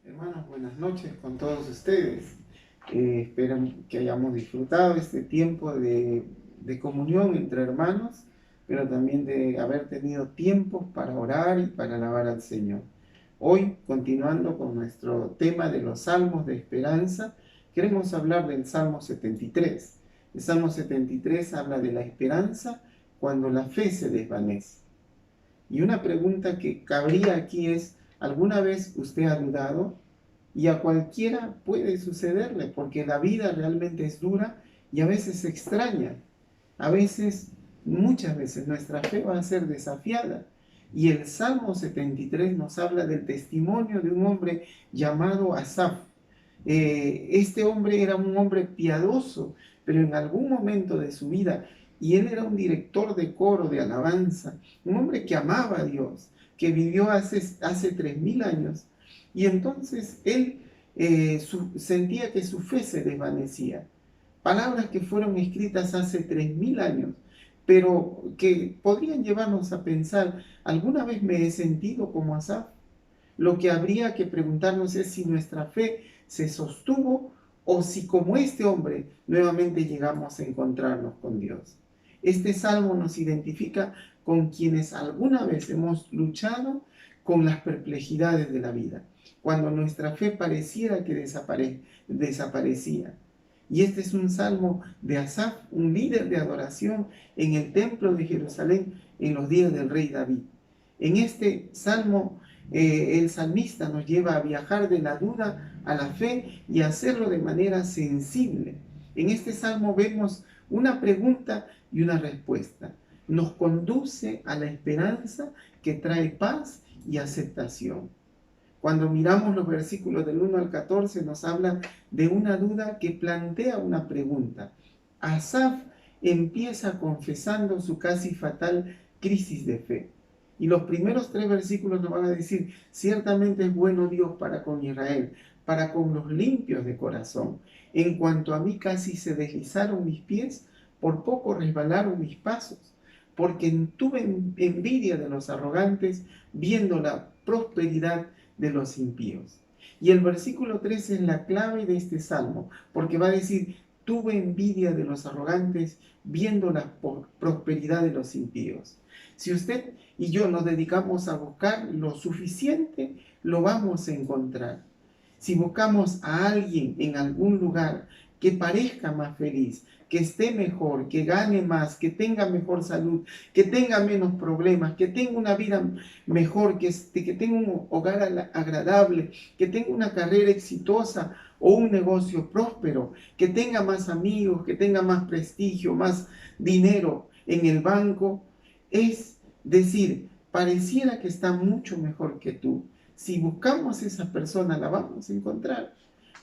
Hermanos, buenas noches con todos ustedes. Espero que hayamos disfrutado este tiempo de comunión entre hermanos, pero también de haber tenido tiempo para orar y para alabar al Señor. Hoy, continuando con nuestro tema de los salmos de esperanza, queremos hablar del Salmo 73. El Salmo 73 habla de la esperanza cuando la fe se desvanece. Y una pregunta que cabría aquí es, ¿alguna vez usted ha dudado? Y a cualquiera puede sucederle, porque la vida realmente es dura y a veces extraña. A veces, muchas veces, nuestra fe va a ser desafiada. Y el Salmo 73 nos habla del testimonio de un hombre llamado Asaf. Este hombre era un hombre piadoso, pero en algún momento de su vida, y él era un director de coro de alabanza, un hombre que amaba a Dios, que vivió hace 3000 años, y entonces él sentía que su fe se desvanecía. Palabras que fueron escritas hace 3000 años, pero que podrían llevarnos a pensar, ¿alguna vez me he sentido como Asaf? Lo que habría que preguntarnos es si nuestra fe se sostuvo o si como este hombre nuevamente llegamos a encontrarnos con Dios. Este salmo nos identifica con quienes alguna vez hemos luchado con las perplejidades de la vida, cuando nuestra fe pareciera que desaparecía. Y este es un salmo de Asaf, un líder de adoración en el templo de Jerusalén en los días del rey David. En este salmo el salmista nos lleva a viajar de la duda a la fe y a hacerlo de manera sensible. En este salmo vemos una pregunta y una respuesta. Nos conduce a la esperanza que trae paz y aceptación. Cuando miramos los versículos del 1 al 14 nos habla de una duda que plantea una pregunta. Asaf empieza confesando su casi fatal crisis de fe. Y los primeros 3 versículos nos van a decir, ciertamente es bueno Dios para con Israel, para con los limpios de corazón. En cuanto a mí casi se deslizaron mis pies, por poco resbalaron mis pasos, porque tuve envidia de los arrogantes, viendo la prosperidad de los impíos. Y el versículo 3 es la clave de este salmo, porque va a decir, tuve envidia de los arrogantes, viendo la prosperidad de los impíos. Si usted y yo nos dedicamos a buscar lo suficiente, lo vamos a encontrar. Si buscamos a alguien en algún lugar que parezca más feliz, que esté mejor, que gane más, que tenga mejor salud, que tenga menos problemas, que tenga una vida mejor, que tenga un hogar agradable, que tenga una carrera exitosa o un negocio próspero, que tenga más amigos, que tenga más prestigio, más dinero en el banco, es decir, pareciera que está mucho mejor que tú. Si buscamos a esa persona, la vamos a encontrar.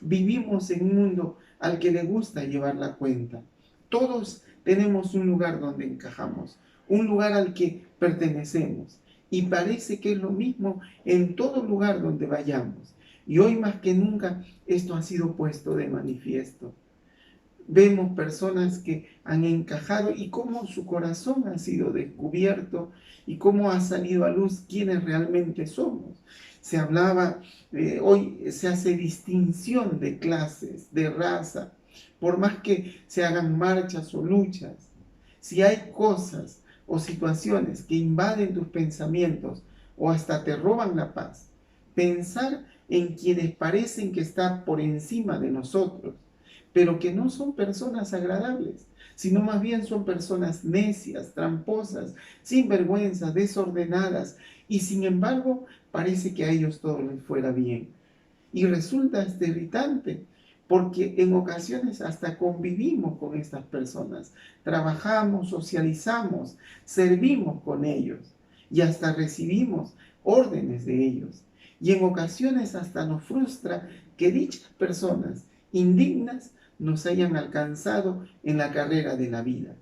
Vivimos en un mundo al que le gusta llevar la cuenta. Todos tenemos un lugar donde encajamos, un lugar al que pertenecemos. Y parece que es lo mismo en todo lugar donde vayamos. Y hoy más que nunca esto ha sido puesto de manifiesto. Vemos personas que han encajado y cómo su corazón ha sido descubierto y cómo ha salido a luz quienes realmente somos. Se hablaba, hoy se hace distinción de clases, de raza, por más que se hagan marchas o luchas. Si hay cosas o situaciones que invaden tus pensamientos o hasta te roban la paz, pensar en quienes parecen que están por encima de nosotros, pero que no son personas agradables, sino más bien son personas necias, tramposas, sinvergüenzas, desordenadas, y sin embargo parece que a ellos todo les fuera bien. Y resulta irritante, porque en ocasiones hasta convivimos con estas personas, trabajamos, socializamos, servimos con ellos, y hasta recibimos órdenes de ellos. Y en ocasiones hasta nos frustra que dichas personas indignas nos hayan alcanzado en la carrera de la vida.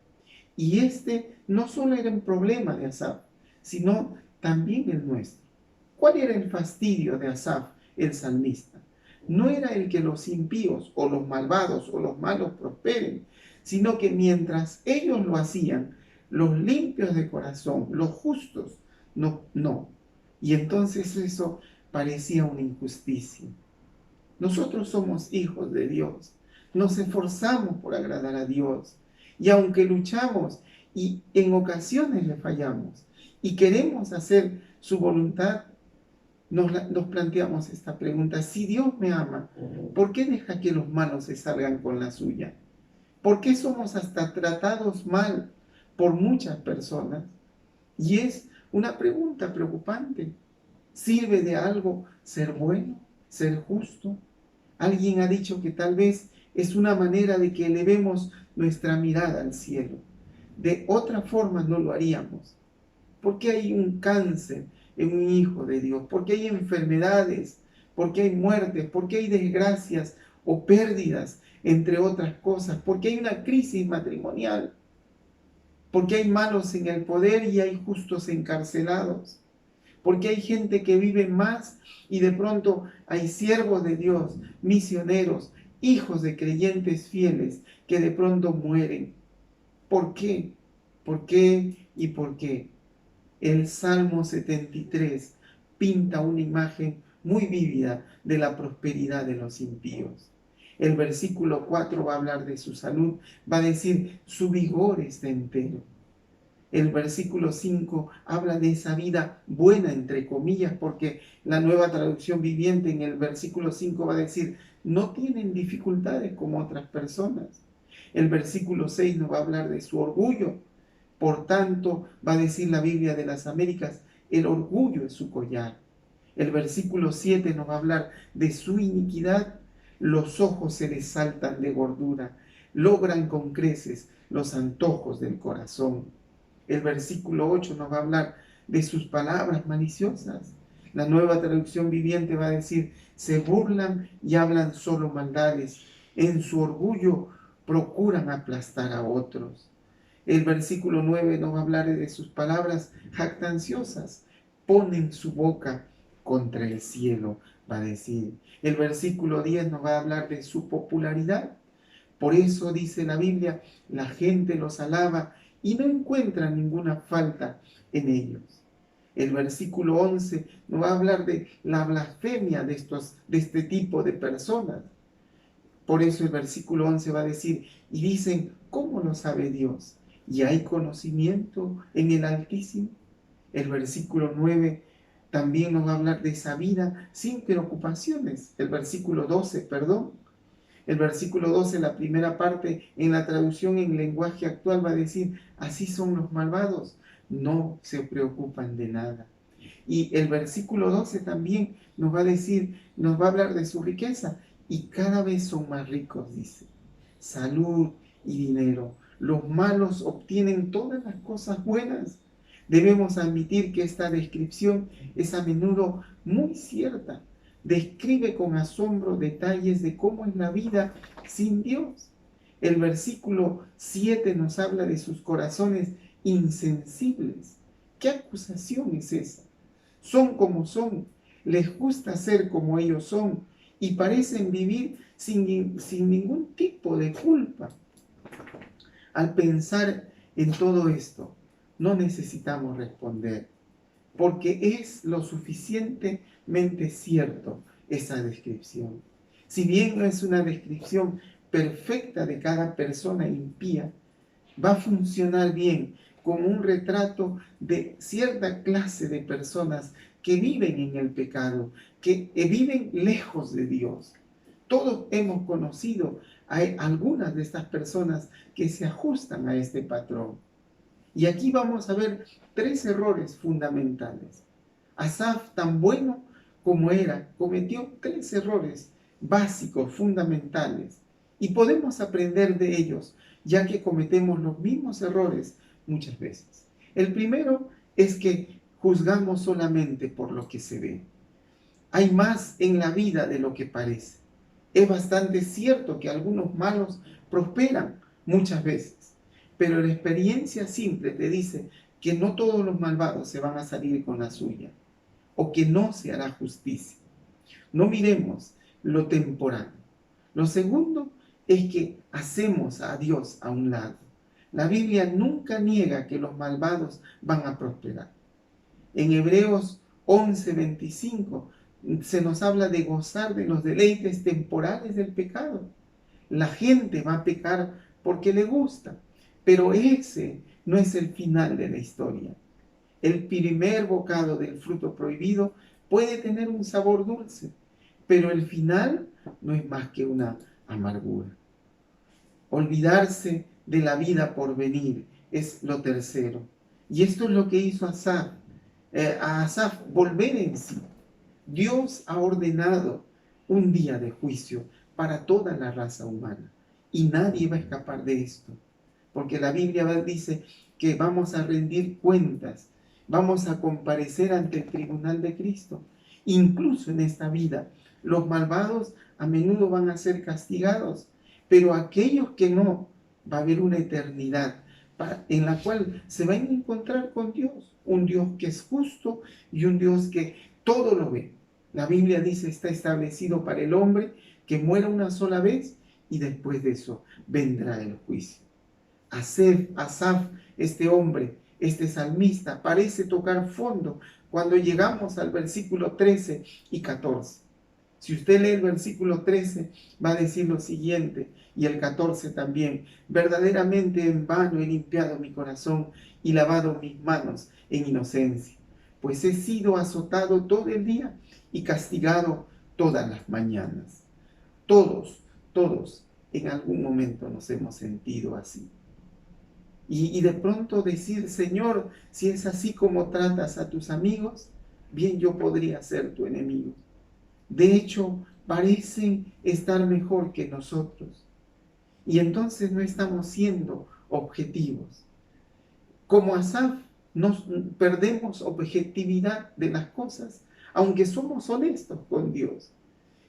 Y este no solo era un problema de Asaf, sino también el nuestro. ¿Cuál era el fastidio de Asaf, el salmista? No era el que los impíos o los malvados o los malos prosperen, sino que mientras ellos lo hacían, los limpios de corazón, los justos, no. Y entonces eso parecía una injusticia. Nosotros somos hijos de Dios. Nos esforzamos por agradar a Dios. Y aunque luchamos y en ocasiones le fallamos y queremos hacer su voluntad, nos planteamos esta pregunta: si Dios me ama, ¿por qué deja que los malos se salgan con la suya? ¿Por qué somos hasta tratados mal por muchas personas? Y es una pregunta preocupante. ¿Sirve de algo ser bueno, ser justo? Alguien ha dicho que tal vez es una manera de que elevemos nuestra mirada al cielo. De otra forma no lo haríamos. ¿Por qué hay un cáncer en un hijo de Dios? ¿Por qué hay enfermedades? ¿Por qué hay muertes? ¿Por qué hay desgracias o pérdidas, entre otras cosas? ¿Por qué hay una crisis matrimonial? ¿Por qué hay malos en el poder y hay justos encarcelados? Porque hay gente que vive más y de pronto hay siervos de Dios, misioneros, hijos de creyentes fieles que de pronto mueren. ¿Por qué? ¿Por qué y por qué? El Salmo 73 pinta una imagen muy vívida de la prosperidad de los impíos. El versículo 4 va a hablar de su salud, va a decir: su vigor está entero. El versículo 5 habla de esa vida buena, entre comillas, porque la Nueva Traducción Viviente en el versículo 5 va a decir: no tienen dificultades como otras personas. El versículo 6 nos va a hablar de su orgullo. Por tanto, va a decir la Biblia de las Américas: el orgullo es su collar. El versículo 7 nos va a hablar de su iniquidad. Los ojos se les saltan de gordura, logran con creces los antojos del corazón. El versículo 8 nos va a hablar de sus palabras maliciosas. La Nueva Traducción Viviente va a decir: se burlan y hablan solo maldades. En su orgullo procuran aplastar a otros. El versículo 9 nos va a hablar de sus palabras jactanciosas. Ponen su boca contra el cielo, va a decir. El versículo 10 nos va a hablar de su popularidad. Por eso dice la Biblia: la gente los alaba y no encuentra ninguna falta en ellos. El versículo 11 nos va a hablar de la blasfemia de este tipo de personas. Por eso el versículo 11 va a decir: y dicen, ¿cómo lo sabe Dios? ¿Y hay conocimiento en el Altísimo? El versículo 9 también nos va a hablar de esa vida sin preocupaciones. El versículo 12, perdón. El versículo 12, la primera parte, en la traducción en lenguaje actual va a decir: así son los malvados, no se preocupan de nada. Y el versículo 12 también nos va a decir, nos va a hablar de su riqueza, y cada vez son más ricos, dice. Salud y dinero. Los malos obtienen todas las cosas buenas. Debemos admitir que esta descripción es a menudo muy cierta. Describe con asombro detalles de cómo es la vida sin Dios. El versículo 7 nos habla de sus corazones insensibles. ¿Qué acusación es esa? Son como son, les gusta ser como ellos son y parecen vivir sin ningún tipo de culpa. Al pensar en todo esto, no necesitamos responder, porque es lo suficientemente cierto esa descripción. Si bien no es una descripción perfecta de cada persona impía, va a funcionar bien como un retrato de cierta clase de personas que viven en el pecado, que viven lejos de Dios. Todos hemos conocido a algunas de estas personas que se ajustan a este patrón. Y aquí vamos a ver 3 errores fundamentales. Asaf, tan bueno como era, cometió 3 errores básicos, fundamentales. Y podemos aprender de ellos, ya que cometemos los mismos errores muchas veces. El primero es que juzgamos solamente por lo que se ve. Hay más en la vida de lo que parece. Es bastante cierto que algunos malos prosperan muchas veces, pero la experiencia simple te dice que no todos los malvados se van a salir con la suya, o que no se hará justicia. No miremos lo temporal. Lo segundo es que hacemos a Dios a un lado. La Biblia nunca niega que los malvados van a prosperar. En Hebreos 11:25 se nos habla de gozar de los deleites temporales del pecado. La gente va a pecar porque le gusta, pero ese no es el final de la historia. El primer bocado del fruto prohibido puede tener un sabor dulce, pero el final no es más que una amargura. Olvidarse de la vida por venir es lo tercero. Y esto es lo que hizo a Asaf volver en sí. Dios ha ordenado un día de juicio para toda la raza humana y nadie va a escapar de esto, porque la Biblia dice que vamos a rendir cuentas, vamos a comparecer ante el tribunal de Cristo. Incluso en esta vida, los malvados a menudo van a ser castigados, pero aquellos que no, va a haber una eternidad en la cual se van a encontrar con Dios, un Dios que es justo y un Dios que todo lo ve. La Biblia dice, está establecido para el hombre que muera una sola vez y después de eso vendrá el juicio. Asaf, este hombre, este salmista, parece tocar fondo cuando llegamos al versículo 13 y 14. Si usted lee el versículo 13, va a decir lo siguiente, y el 14 también: verdaderamente en vano he limpiado mi corazón y lavado mis manos en inocencia, pues he sido azotado todo el día y castigado todas las mañanas. Todos en algún momento nos hemos sentido así. Y de pronto decir, Señor, si es así como tratas a tus amigos, bien yo podría ser tu enemigo. De hecho, parecen estar mejor que nosotros. Y entonces no estamos siendo objetivos. Como Asaf, nos perdemos objetividad de las cosas, aunque somos honestos con Dios.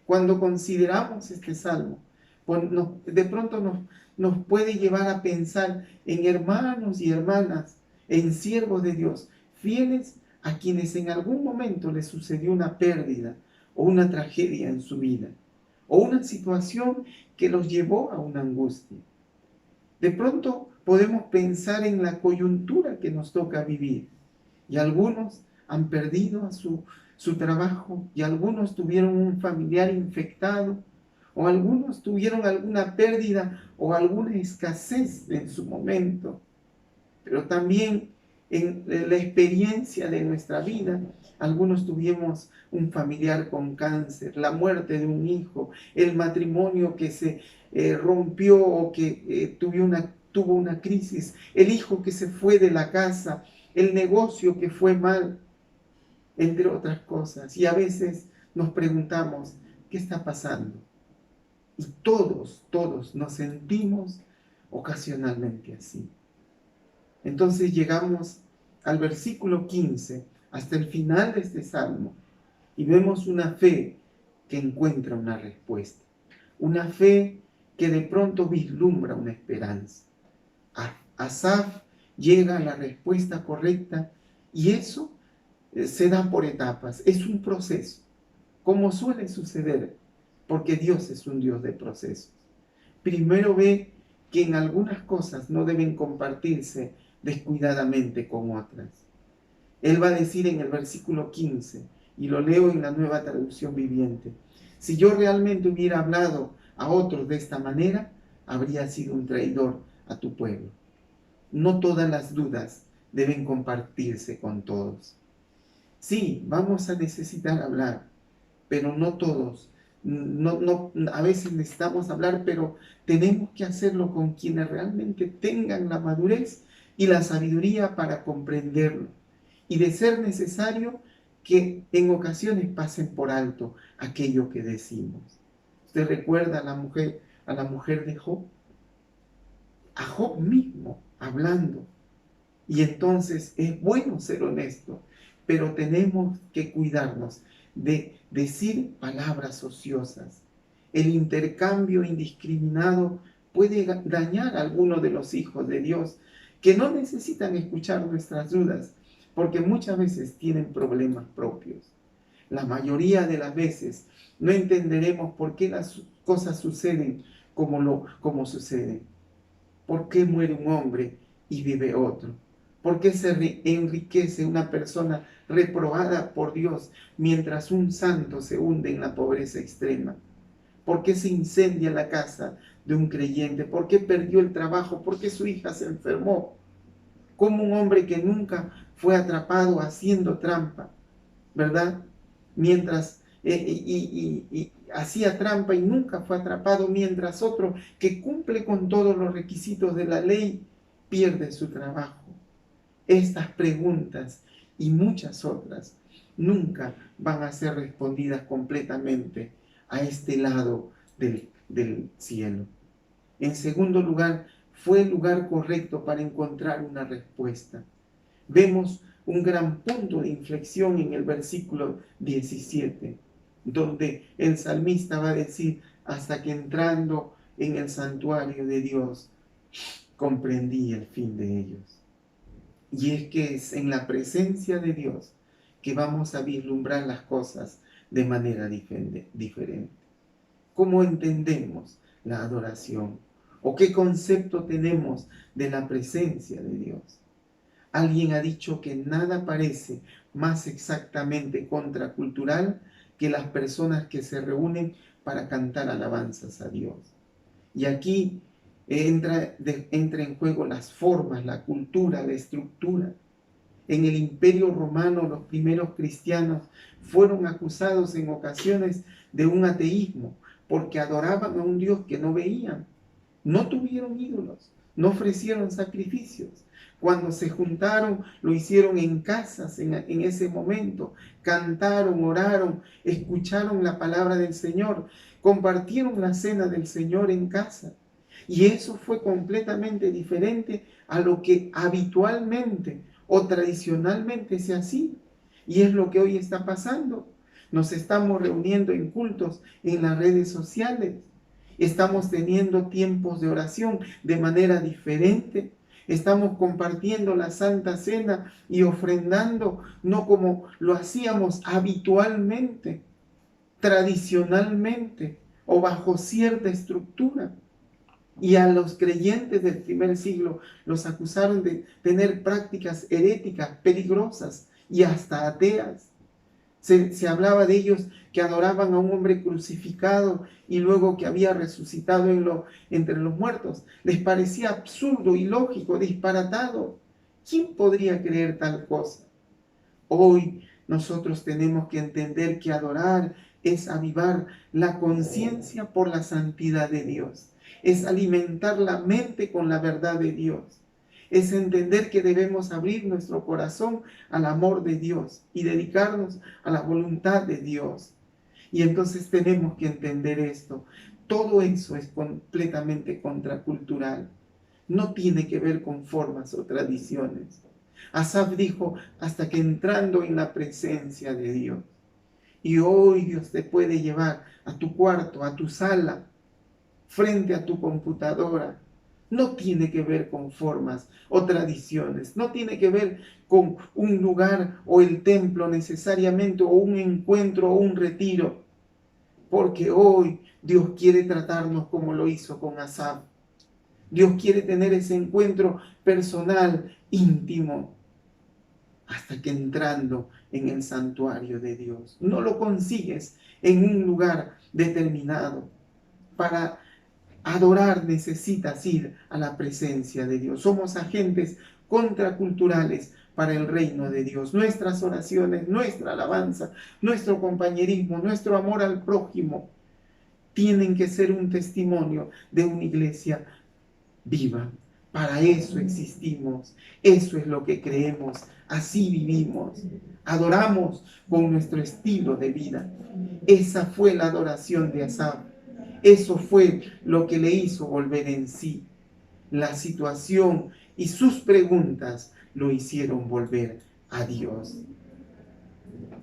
Cuando consideramos este salmo, de pronto nos puede llevar a pensar en hermanos y hermanas, en siervos de Dios, fieles a quienes en algún momento les sucedió una pérdida o una tragedia en su vida, o una situación que los llevó a una angustia. De pronto podemos pensar en la coyuntura que nos toca vivir, y algunos han perdido su trabajo, y algunos tuvieron un familiar infectado, o algunos tuvieron alguna pérdida o alguna escasez en su momento. Pero también en la experiencia de nuestra vida, algunos tuvimos un familiar con cáncer, la muerte de un hijo, el matrimonio que se rompió o que tuvo una crisis, el hijo que se fue de la casa, el negocio que fue mal, entre otras cosas. Y a veces nos preguntamos, ¿qué está pasando? Y todos nos sentimos ocasionalmente así. Entonces llegamos al versículo 15, hasta el final de este salmo, y vemos una fe que encuentra una respuesta. Una fe que de pronto vislumbra una esperanza. Asaf llega a la respuesta correcta, y eso se da por etapas, es un proceso, como suele suceder, porque Dios es un Dios de procesos. Primero ve que en algunas cosas no deben compartirse descuidadamente con otras. Él va a decir en el versículo 15, y lo leo en la Nueva Traducción Viviente: si yo realmente hubiera hablado a otros de esta manera, habría sido un traidor a tu pueblo. No todas las dudas deben compartirse con todos. Sí, vamos a necesitar hablar, pero no todos. A veces necesitamos hablar, pero tenemos que hacerlo con quienes realmente tengan la madurez y la sabiduría para comprenderlo. Y de ser necesario, que en ocasiones pasen por alto aquello que decimos. ¿Usted recuerda a la mujer de Job? A Job mismo hablando. Y entonces es bueno ser honesto, pero tenemos que cuidarnos de decir palabras ociosas. El intercambio indiscriminado puede dañar a alguno de los hijos de Dios que no necesitan escuchar nuestras dudas, porque muchas veces tienen problemas propios. La mayoría de las veces no entenderemos por qué las cosas suceden como suceden. ¿Por qué muere un hombre y vive otro? ¿Por qué se enriquece una persona reprobada por Dios mientras un santo se hunde en la pobreza extrema? ¿Por qué se incendia la casa de un creyente? ¿Por qué perdió el trabajo? ¿Por qué su hija se enfermó? Como un hombre que nunca fue atrapado haciendo trampa, ¿verdad? Mientras y hacía trampa y nunca fue atrapado, mientras otro que cumple con todos los requisitos de la ley pierde su trabajo. Estas preguntas y muchas otras nunca van a ser respondidas completamente a este lado del cielo. En segundo lugar, fue el lugar correcto para encontrar una respuesta. Vemos un gran punto de inflexión en el versículo 17, donde el salmista va a decir, hasta que entrando en el santuario de Dios, comprendí el fin de ellos. Y es que es en la presencia de Dios que vamos a vislumbrar las cosas de manera diferente. ¿Cómo entendemos la adoración? ¿O qué concepto tenemos de la presencia de Dios? Alguien ha dicho que nada parece más exactamente contracultural que las personas que se reúnen para cantar alabanzas a Dios. Y aquí entra en juego las formas, la cultura, la estructura. En el Imperio Romano, los primeros cristianos fueron acusados en ocasiones de un ateísmo, porque adoraban a un Dios que no veían. No tuvieron ídolos, no ofrecieron sacrificios. Cuando se juntaron, lo hicieron en casas en ese momento. Cantaron, oraron, escucharon la palabra del Señor, compartieron la cena del Señor en casa. Y eso fue completamente diferente a lo que habitualmente o tradicionalmente se hacía. Y es lo que hoy está pasando. Nos estamos reuniendo en cultos en las redes sociales. Estamos teniendo tiempos de oración de manera diferente. Estamos compartiendo la Santa Cena y ofrendando, no como lo hacíamos habitualmente, tradicionalmente o bajo cierta estructura. Y a los creyentes del primer siglo los acusaron de tener prácticas heréticas, peligrosas y hasta ateas. Se hablaba de ellos que adoraban a un hombre crucificado y luego que había resucitado entre los muertos. Les parecía absurdo, ilógico, disparatado. ¿Quién podría creer tal cosa? Hoy nosotros tenemos que entender que adorar es avivar la conciencia por la santidad de Dios. Es alimentar la mente con la verdad de Dios. Es entender que debemos abrir nuestro corazón al amor de Dios y dedicarnos a la voluntad de Dios. Y entonces tenemos que entender esto. Todo eso es completamente contracultural. No tiene que ver con formas o tradiciones. Asaf dijo, hasta que entrando en la presencia de Dios. Y hoy Dios te puede llevar a tu cuarto, a tu sala, frente a tu computadora. No tiene que ver con formas o tradiciones, no tiene que ver con un lugar o el templo necesariamente, o un encuentro o un retiro, porque hoy Dios quiere tratarnos como lo hizo con Asaf. Dios quiere tener ese encuentro personal, íntimo, hasta que entrando en el santuario de Dios. No lo consigues en un lugar determinado. Para adorar necesitas ir a la presencia de Dios. Somos agentes contraculturales para el reino de Dios. Nuestras oraciones, nuestra alabanza, nuestro compañerismo, nuestro amor al prójimo tienen que ser un testimonio de una iglesia viva. Para eso existimos, eso es lo que creemos, así vivimos, adoramos con nuestro estilo de vida. Esa fue la adoración de Asaf. Eso fue lo que le hizo volver en sí. La situación y sus preguntas lo hicieron volver a Dios.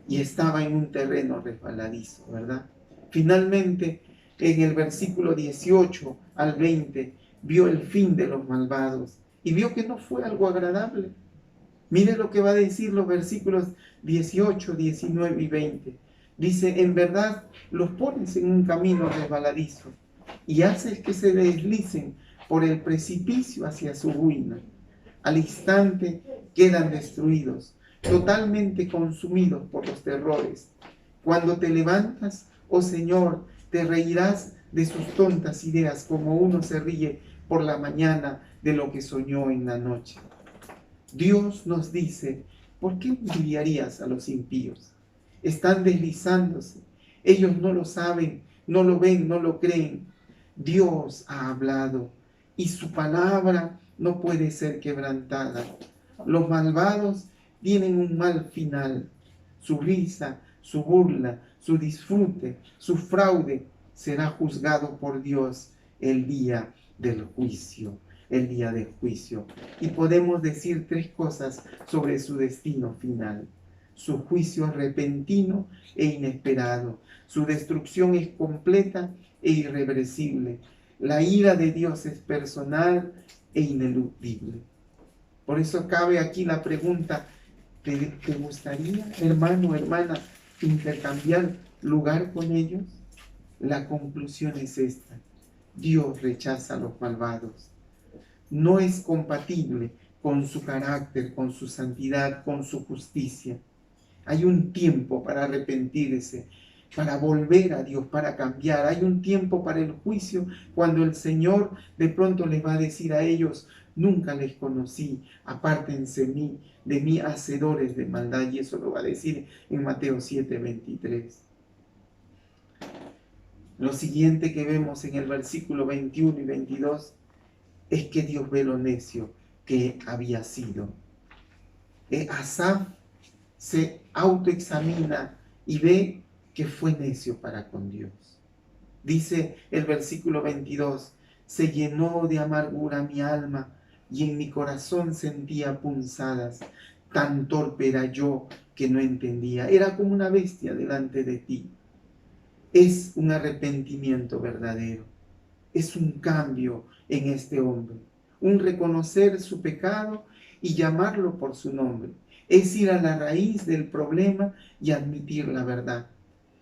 Y estaba en un terreno resbaladizo, ¿verdad? Finalmente, en el versículo 18 al 20, vio el fin de los malvados y vio que no fue algo agradable. Mire lo que va a decir los versículos 18, 19 y 20. Dice, en verdad los pones en un camino resbaladizo y haces que se deslicen por el precipicio hacia su ruina. al instante quedan destruidos, totalmente consumidos por los terrores. Cuando te levantas, oh Señor, te reirás de sus tontas ideas como uno se ríe por la mañana de lo que soñó en la noche. Dios nos dice, ¿por qué envidiarías a los impíos? Están deslizándose. Ellos no lo saben, no lo ven, no lo creen. Dios ha hablado y su palabra no puede ser quebrantada. Los malvados tienen un mal final. Su risa, su burla, su disfrute, su fraude será juzgado por Dios el día del juicio. El día del juicio. Y podemos decir tres cosas sobre su destino final. Su juicio es repentino e inesperado. Su destrucción es completa e irreversible. La ira de Dios es personal e ineludible. Por eso cabe aquí la pregunta, ¿te gustaría, hermano, hermana, intercambiar lugar con ellos? La conclusión es esta. Dios rechaza a los malvados. No es compatible con su carácter, con su santidad, con su justicia. Hay un tiempo para arrepentirse, para volver a Dios, para cambiar. Hay un tiempo para el juicio cuando el Señor de pronto les va a decir a ellos, nunca les conocí, apártense de mí, hacedores de maldad. Y eso lo va a decir en Mateo 7:23. Lo siguiente que vemos en el versículo 21 y 22 es que Dios ve lo necio que había sido. Asaf se autoexamina y ve que fue necio para con Dios. Dice el versículo 22, se llenó de amargura mi alma y en mi corazón sentía punzadas. Tan torpe era yo que no entendía. Era como una bestia delante de ti. Es un arrepentimiento verdadero. Es un cambio en este hombre, un reconocer su pecado y llamarlo por su nombre. Es ir a la raíz del problema y admitir la verdad.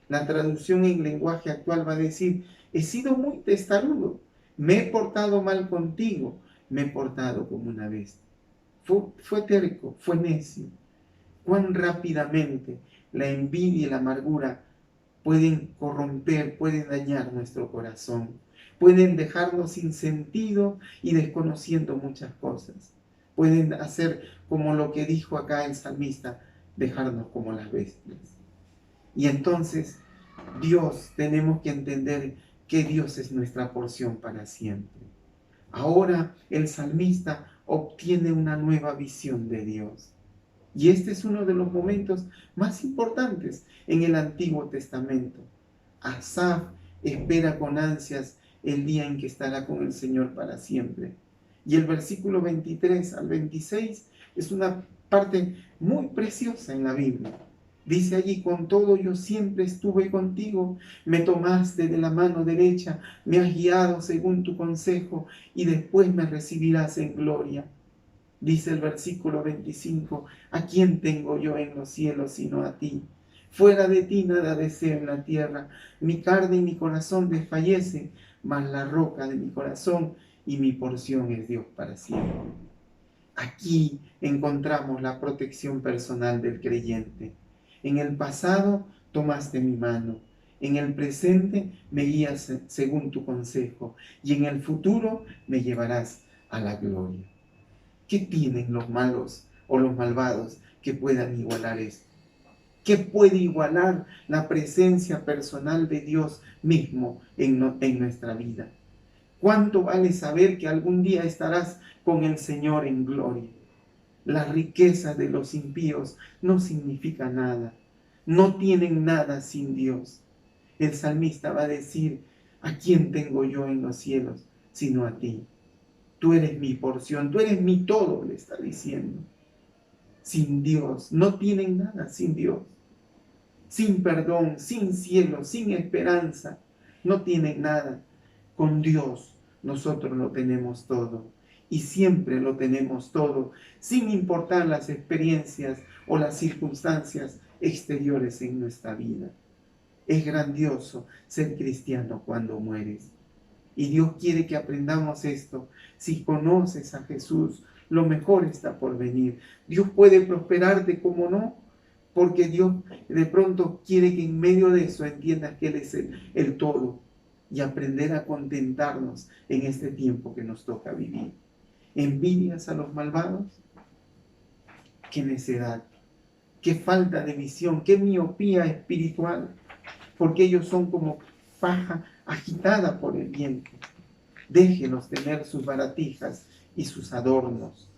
La traducción en lenguaje actual va a decir, he sido muy testarudo, me he portado mal contigo, me he portado como una bestia. Fue terco, fue necio. Cuán rápidamente la envidia y la amargura pueden corromper, pueden dañar nuestro corazón. Pueden dejarnos sin sentido y desconociendo muchas cosas. Pueden hacer como lo que dijo acá el salmista, dejarnos como las bestias. Y entonces, Dios, tenemos que entender que Dios es nuestra porción para siempre. Ahora el salmista obtiene una nueva visión de Dios. Y este es uno de los momentos más importantes en el Antiguo Testamento. Asaf espera con ansias el día en que estará con el Señor para siempre. Y el versículo 23 al 26 es una parte muy preciosa en la Biblia. Dice allí, con todo yo siempre estuve contigo, me tomaste de la mano derecha, me has guiado según tu consejo y después me recibirás en gloria. Dice el versículo 25, ¿a quién tengo yo en los cielos sino a ti? Fuera de ti nada deseo en la tierra. Mi carne y mi corazón desfallecen, mas la roca de mi corazón y mi porción es Dios para siempre. Aquí encontramos la protección personal del creyente. En el pasado tomaste mi mano. En el presente me guías según tu consejo. Y en el futuro me llevarás a la gloria. ¿Qué tienen los malos o los malvados que puedan igualar esto? ¿Qué puede igualar la presencia personal de Dios mismo en nuestra vida? ¿Cuánto vale saber que algún día estarás con el Señor en gloria? Las riquezas de los impíos no significan nada. No tienen nada sin Dios. El salmista va a decir, ¿a quién tengo yo en los cielos sino a ti? Tú eres mi porción, tú eres mi todo, le está diciendo. Sin Dios, no tienen nada sin Dios. Sin perdón, sin cielo, sin esperanza, no tienen nada. Con Dios nosotros lo tenemos todo. Y siempre lo tenemos todo, sin importar las experiencias o las circunstancias exteriores en nuestra vida. Es grandioso ser cristiano cuando mueres. Y Dios quiere que aprendamos esto. Si conoces a Jesús, lo mejor está por venir. Dios puede prosperarte, como no, porque Dios de pronto quiere que en medio de eso entiendas que Él es el todo y aprender a contentarnos en este tiempo que nos toca vivir. ¿Envidias a los malvados? ¡Qué necedad! ¡Qué falta de visión! ¡Qué miopía espiritual! Porque ellos son como paja agitada por el viento. Déjelos tener sus baratijas y sus adornos.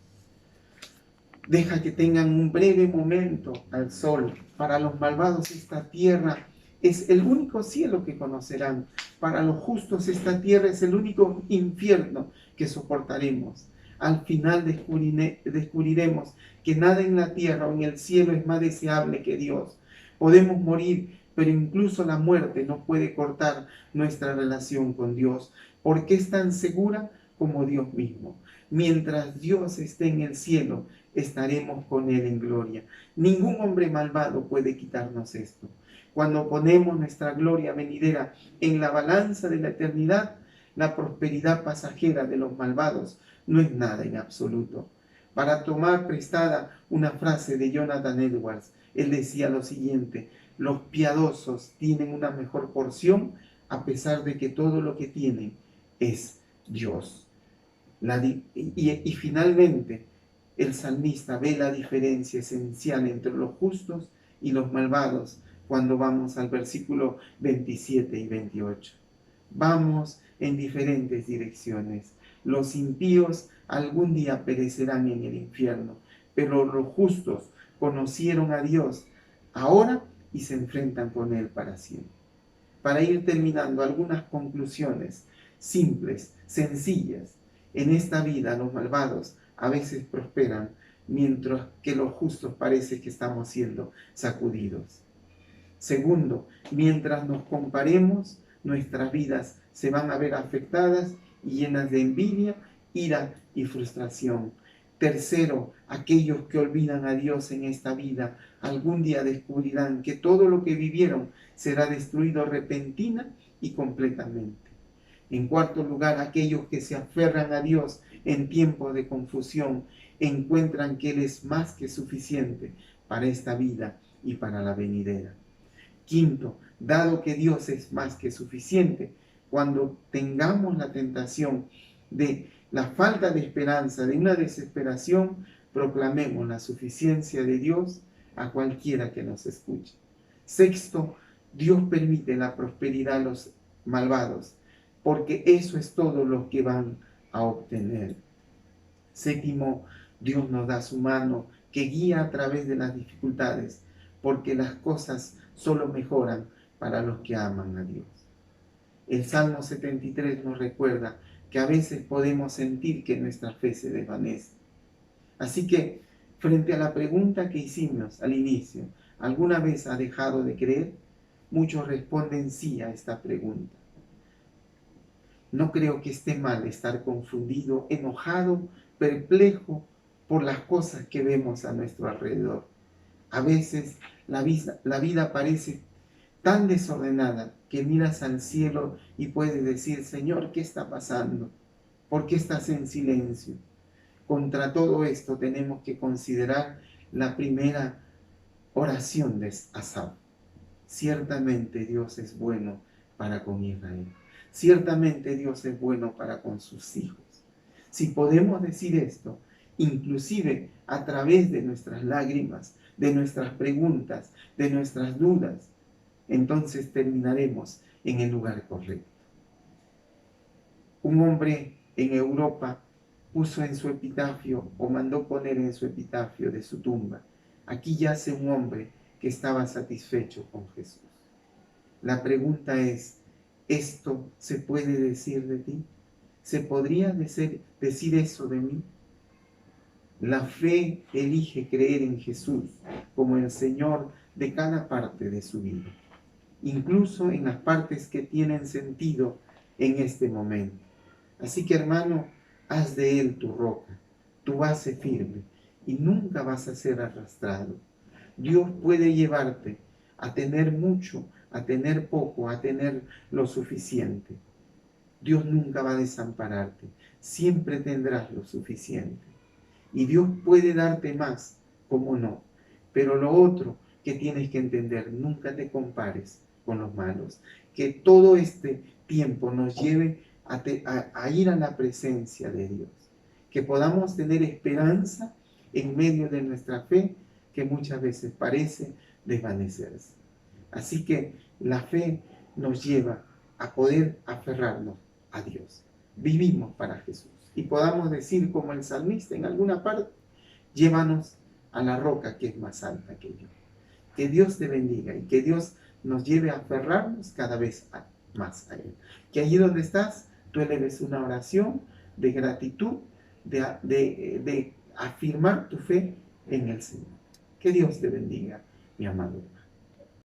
Deja que tengan un breve momento al sol. Para los malvados esta tierra es el único cielo que conocerán. Para los justos esta tierra es el único infierno que soportaremos. Al final descubriremos que nada en la tierra o en el cielo es más deseable que Dios. Podemos morir, pero incluso la muerte no puede cortar nuestra relación con Dios, porque es tan segura como Dios mismo. Mientras Dios esté en el cielo, estaremos con Él en gloria. Ningún hombre malvado puede quitarnos esto. Cuando ponemos nuestra gloria venidera en la balanza de la eternidad, la prosperidad pasajera de los malvados no es nada en absoluto. Para tomar prestada una frase de Jonathan Edwards, él decía lo siguiente: los piadosos tienen una mejor porción a pesar de que todo lo que tienen es Dios. Y finalmente, el salmista ve la diferencia esencial entre los justos y los malvados cuando vamos al versículo 27 y 28. Vamos en diferentes direcciones. Los impíos algún día perecerán en el infierno, pero los justos conocieron a Dios ahora y se enfrentan con Él para siempre. Para ir terminando, algunas conclusiones simples, sencillas. En esta vida los malvados a veces prosperan, mientras que los justos parece que estamos siendo sacudidos. Segundo, mientras nos comparemos, nuestras vidas se van a ver afectadas y llenas de envidia, ira y frustración. Tercero, aquellos que olvidan a Dios en esta vida, algún día descubrirán que todo lo que vivieron será destruido repentina y completamente. En cuarto lugar, aquellos que se aferran a Dios en tiempos de confusión, encuentran que Él es más que suficiente para esta vida y para la venidera. Quinto, dado que Dios es más que suficiente, cuando tengamos la tentación de la falta de esperanza, de una desesperación, proclamemos la suficiencia de Dios a cualquiera que nos escuche. Sexto, Dios permite la prosperidad a los malvados, porque eso es todo lo que van a obtener. Séptimo, Dios nos da su mano que guía a través de las dificultades, porque las cosas solo mejoran para los que aman a Dios. El Salmo 73 nos recuerda que a veces podemos sentir que nuestra fe se desvanece. Así que, frente a la pregunta que hicimos al inicio, ¿alguna vez has dejado de creer? Muchos responden sí a esta pregunta. No creo que esté mal estar confundido, enojado, perplejo por las cosas que vemos a nuestro alrededor. A veces la vida parece tan desordenada que miras al cielo y puedes decir: Señor, ¿qué está pasando? ¿Por qué estás en silencio? Contra todo esto tenemos que considerar la primera oración de Asaf. Ciertamente Dios es bueno para con Israel. Ciertamente Dios es bueno para con sus hijos. Si podemos decir esto, inclusive a través de nuestras lágrimas, de nuestras preguntas, de nuestras dudas, entonces terminaremos en el lugar correcto. Un hombre en Europa puso en su epitafio, o mandó poner en su epitafio de su tumba: aquí yace un hombre que estaba satisfecho con Jesús. La pregunta es: ¿esto se puede decir de ti? ¿Se podría decir eso de mí? La fe elige creer en Jesús como el Señor de cada parte de su vida, incluso en las partes que tienen sentido en este momento. Así que, hermano, haz de Él tu roca, tu base firme, y nunca vas a ser arrastrado. Dios puede llevarte a tener mucho, a tener poco, a tener lo suficiente. Dios nunca va a desampararte, siempre tendrás lo suficiente. y Dios puede darte más, ¿cómo no? Pero lo otro que tienes que entender, nunca te compares con los malos. Que todo este tiempo nos lleve a ir a la presencia de Dios. Que podamos tener esperanza en medio de nuestra fe, que muchas veces parece desvanecerse. Así que la fe nos lleva a poder aferrarnos a Dios. Vivimos para Jesús. Y podamos decir como el salmista en alguna parte, llévanos a la roca que es más alta que yo. Que Dios te bendiga y que Dios nos lleve a aferrarnos cada vez más a Él. Que allí donde estás, tú eleves una oración de gratitud, de afirmar tu fe en el Señor. Que Dios te bendiga, mi amado.